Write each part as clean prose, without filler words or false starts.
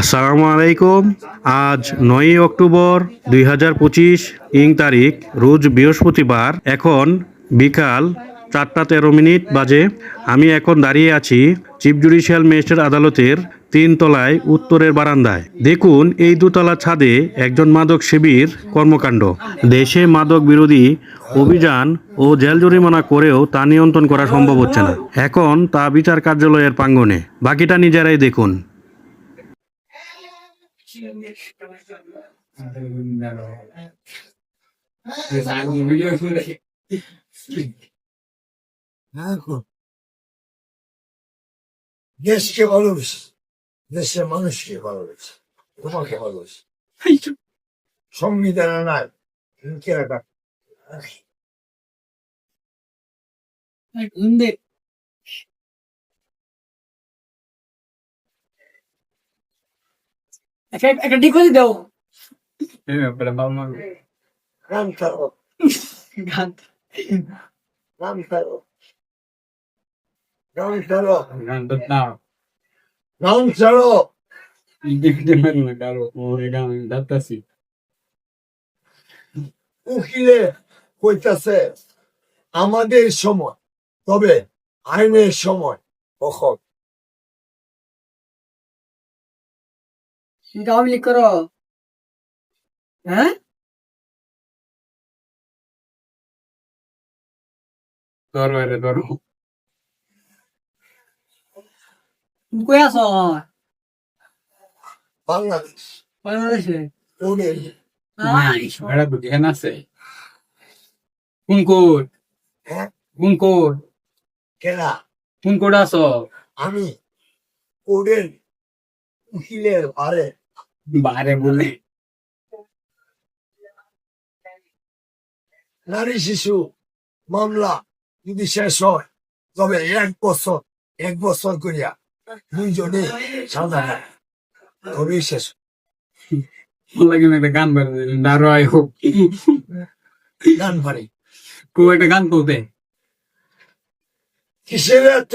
আসসালামু আলাইকুম। আজ 9 অক্টোবর 2025 ইং তারিখ, রোজ বৃহস্পতিবার। এখন বিকাল 4টা 13 মিনিট বাজে। আমি এখন দাঁড়িয়ে আছি চিফ জুডিশিয়াল ম্যাজিস্ট্রেট আদালতের 3 তলায় উত্তরের বারান্দায়। দেখুন, এই দোতলা ছাদে একজন মাদক সেবীর কর্মকাণ্ড। দেশে মাদক বিরোধী অভিযান ও জেল জরিমানা করেও তা নিয়ন্ত্রণ করা সম্ভব হচ্ছে না। এখন তা বিচার কার্যালয়ের প্রাঙ্গণে। বাকিটা নিজেরাই দেখুন। দেশকে ভালোবেসে, দেশের মানুষকে ভালোবেসে, তোমাকে ভালোবেসে সংবিধানে নাই একটা ডিপোজিট দাও। নাম ছাড়ো, গান নাম ছাড়ো, নাম ছাড়ো, নাম ছাড়ো। উকিলে কইতাছে আমাদের সময়, তবে আইনের সময় কখন? আওয়ামী লীগ করো, হ্যাঁ? কই আছো? বাংলাদেশ বাংলাদেশে। ওদের কোন কোড? হ্যাঁ কোন কোড? কেনা কোন কোড আছো? আমি ওদের উকিলের ভারে বাইরে বলে নারী শিশু মামলা যদি শেষ হয়, তবে 1 বছর করিয়া দুইজনে সাজা নেয়, তবেই শেষ। একটা গান দাঁড়াই হোক, গান পারি কেউ একটা গান করতে। কিসের এত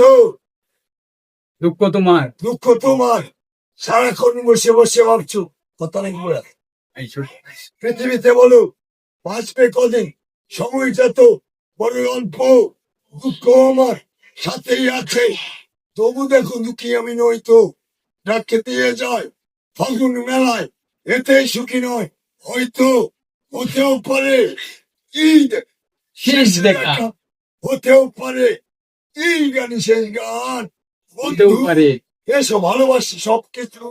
দুঃখ তোমার, দুঃখ তোমার? সারাক্ষণ বসে বসে ভাবছো কথা নাকি বলে পৃথিবীতে বলো বাঁচবে কদিন? সময়টা তো বড় অল্প। দুঃখ আমার সাথেই আছে, তবু দেখো দুঃখী আমি নই তো। ডাকে দিয়ে যায় ফাল্গুন মেলায়, এতে সুখী নয় হয়তো। হতেও পারে ঈদ শেষ দেখা, হতেও পারে এই গানই শেষ গান। হতেও পারে। এসো ভালোবাসি সবকিছু।